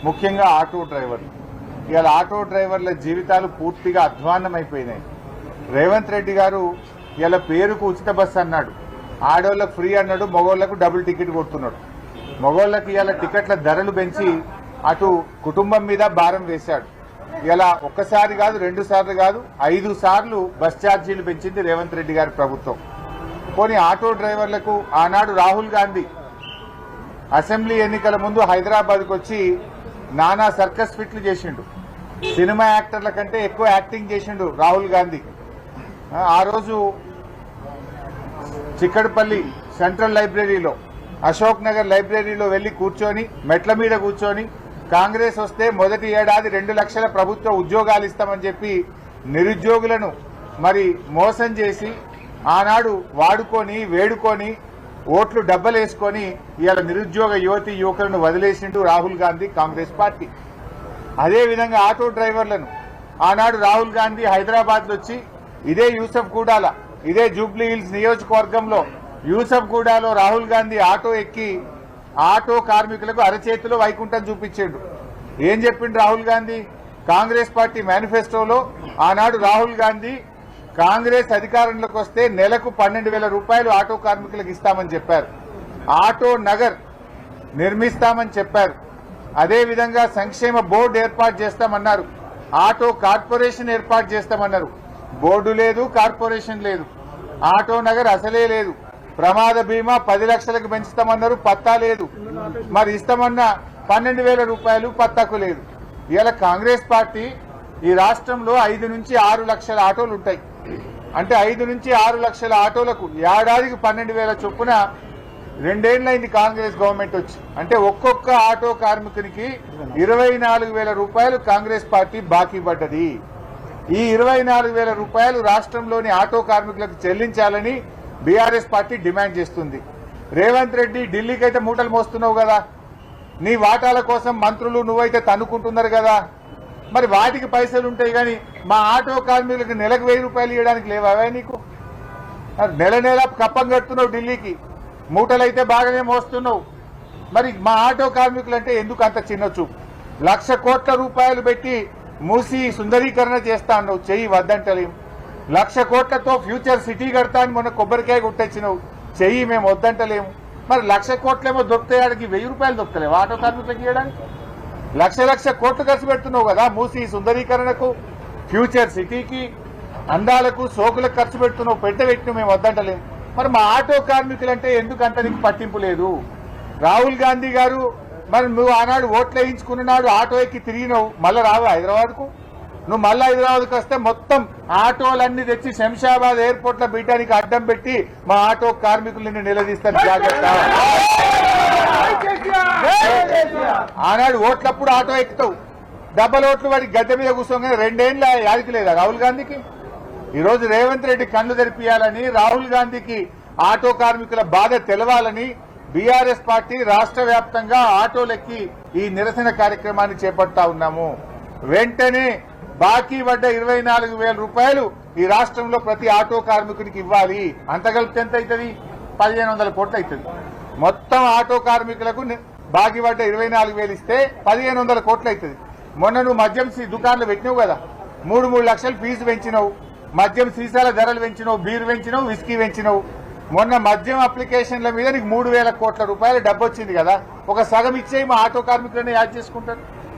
ముఖ్యంగా ఆటో డ్రైవర్లు. ఇవాళ ఆటో డ్రైవర్ల జీవితాలు పూర్తిగా అధ్వాన్నమైపోయినాయి. రేవంత్ రెడ్డి గారు ఇలా పేరుకు ఉచిత బస్సు అన్నాడు, ఆడోళ్ళకు ఫ్రీ అన్నాడు, మగోళ్లకు డబుల్ టికెట్ కొడుతున్నాడు. మగోళ్లకు ఇవాళ టికెట్ల ధరలు పెంచి అటు కుటుంబం మీద భారం వేశాడు. ఇలా ఒక్కసారి కాదు, 2 సార్లు కాదు, 5 సార్లు బస్ ఛార్జీలు పెంచింది రేవంత్ రెడ్డి గారి ప్రభుత్వం. పోనీ ఆటో డ్రైవర్లకు ఆనాడు రాహుల్ గాంధీ అసెంబ్లీ ఎన్నికల ముందు హైదరాబాద్కు వచ్చి నానా సర్కస్ ఫిట్లు చేసిండు. సినిమా యాక్టర్ల కంటే ఎక్కువ యాక్టింగ్ చేసిండు రాహుల్ గాంధీ. ఆ రోజు చిక్కడపల్లి సెంట్రల్ లైబ్రరీలో, అశోక్ నగర్ లైబ్రరీలో వెళ్లి కూర్చొని, మెట్ల మీద కూర్చొని, కాంగ్రెస్ వస్తే మొదటి ఏడాది 2 లక్షల ప్రభుత్వ ఉద్యోగాలు ఇస్తామని చెప్పి నిరుద్యోగులను మరి మోసం చేసి ఆనాడు వాడుకొని వేడుకొని ఓట్లు డబ్బలేసుకొని ఇవాళ నిరుద్యోగ యువతి యువకులను వదిలేసిండు రాహుల్ గాంధీ కాంగ్రెస్ పార్టీ. అదేవిధంగా ఆటో డ్రైవర్లను ఆనాడు రాహుల్ గాంధీ హైదరాబాద్ వచ్చి ఇదే యూసఫ్గూడాల, ఇదే జూబ్లీ హిల్స్ నియోజకవర్గంలో యూసఫ్గూడాలో రాహుల్ గాంధీ ఆటో ఎక్కి ఆటో కార్మికులకు అరచేతిలో వైకుంఠం చూపించాడు. ఏం చెప్పిండు రాహుల్ గాంధీ? కాంగ్రెస్ పార్టీ మేనిఫెస్టోలో ఆనాడు రాహుల్ గాంధీ కాంగ్రెస్ అధికారంలోకి వస్తే నెలకు 12,000 రూపాయలు ఆటో కార్మికులకు ఇస్తామని చెప్పారు. ఆటో నగర్ నిర్మిస్తామని చెప్పారు. అదేవిధంగా సంక్షేమ బోర్డు ఏర్పాటు చేస్తామన్నారు. ఆటో కార్పొరేషన్ ఏర్పాటు చేస్తామన్నారు. బోర్డు లేదు, కార్పొరేషన్ లేదు, ఆటో నగర్ అసలే లేదు. ప్రమాద బీమా 10 లక్షలకు పెంచుతామన్నారు, పత్తా లేదు. మరి ఇస్తామన్న 12,000 రూపాయలు పత్తాకు లేదు. ఇవాళ కాంగ్రెస్ పార్టీ ఈ రాష్ట్రంలో 5 నుంచి 6 లక్షల ఆటోలు ఉంటాయి. అంటే 5 నుంచి 6 లక్షల ఆటోలకు ఏడాదికి 12,000 చొప్పున 2 ఏళ్లైంది కాంగ్రెస్ గవర్నమెంట్ వచ్చి. అంటే ఒక్కొక్క ఆటో కార్మికునికి 24,000 రూపాయలు కాంగ్రెస్ పార్టీ బాకీ పడ్డది. ఈ 24,000 రూపాయలు రాష్ట్రంలోని ఆటో కార్మికులకు చెల్లించాలని బీఆర్ఎస్ పార్టీ డిమాండ్ చేస్తుంది. రేవంత్ రెడ్డి ఢిల్లీకి అయితే మూటలు మోస్తున్నావు కదా, నీ వాటాల కోసం మంత్రులు నువ్వైతే తన్నుకుంటున్నారు కదా, మరి వాటికి పైసలు ఉంటాయి కానీ మా ఆటో కార్మికులకు నెలకు 1,000 రూపాయలు ఇవ్వడానికి లేవా నీకు? నెల నెల కప్పం కడుతున్నావు ఢిల్లీకి, మూటలైతే బాగానే మోస్తున్నావు. మరి మా ఆటో కార్మికులు అంటే ఎందుకు అంత చిన్న చూపు? 1,00,000 కోట్ల రూపాయలు పెట్టి మూసి సుందరీకరణ చేస్తా అన్నావు, చెయ్యి వద్దంటలేము. 1,00,000 కోట్లతో ఫ్యూచర్ సిటీ కడతా అని మొన్న కొబ్బరికాయ కొట్టొచ్చినావు, చెయ్యి మేము వద్దంటలేము. మరి 1,00,000 కోట్లేమో దొరుకుతాయాడికి 1,000 రూపాయలు దొరుకుతలేవు ఆటో కార్మికులకు ఇవ్వడానికి? 1,00,000 కోట్లు ఖర్చు పెడుతున్నావు కదా మూసి సుందరీకరణకు, ఫ్యూచర్ సిటీకి, అందాలకు, సోకులకు ఖర్చు పెడుతున్నావు, పెట్టిన మేము వద్దంటలేము. మరి మా ఆటో కార్మికులంటే ఎందుకు అంత నీకు పట్టింపు లేదు? రాహుల్ గాంధీ గారు మరి నువ్వు ఆనాడు ఓట్లు వేయించుకున్నాడు, ఆటో ఎక్కి తిరిగినావు, మళ్ళీ రావు హైదరాబాద్కు? నువ్వు మళ్ళీ హైదరాబాద్కు వస్తే మొత్తం ఆటోలన్నీ తెచ్చి శంషాబాద్ ఎయిర్పోర్ట్ లో బీటానికి అడ్డం పెట్టి మా ఆటో కార్మికులని నిలదీస్తారు, జాగ్రత్త. ఆనాడు ఓట్లప్పుడు ఆటో ఎక్కుతావు, డబ్బల ఓట్లు వాడి గద్దె మీద కూర్చోగానే 2 ఏళ్ల యాదికి లేదా రాహుల్ గాంధీకి? ఈ రోజు రేవంత్ రెడ్డి కళ్లు తెరిపియాలని, రాహుల్ గాంధీకి ఆటో కార్మికుల బాధ తెలవాలని బీఆర్ఎస్ పార్టీ రాష్ట్ర వ్యాప్తంగా ఆటోలెక్కి ఈ నిరసన కార్యక్రమాన్ని చేపడతా ఉన్నాము. వెంటనే బాకీ పడ్డ 24,000 రూపాయలు ఈ రాష్ట్రంలో ప్రతి ఆటో కార్మికుడికి ఇవ్వాలి. అంత కలిపితే ఎంత అవుతుంది? 1,500 కోట్లు అవుతుంది. మొత్తం ఆటో కార్మికులకు బాకీ పడ్డ 24,000 ఇస్తే 1,500 కోట్లు అవుతుంది. మొన్న నువ్వు మద్యం దుకాణాలు పెట్టినావు కదా, 3 లక్షలు ఫీజు పెంచినావు, మద్యం సీసాల ధరలు పెంచినావు, బీర్ పెంచినావు, విస్కీ పెంచినావు. మొన్న మద్యం అప్లికేషన్ల మీద నీకు 3,000 కోట్ల రూపాయలు డబ్బు వచ్చింది కదా, ఒక సగం ఇచ్చేయి, మా ఆటో కార్మికులను యాడ్ చేసుకుంటారు.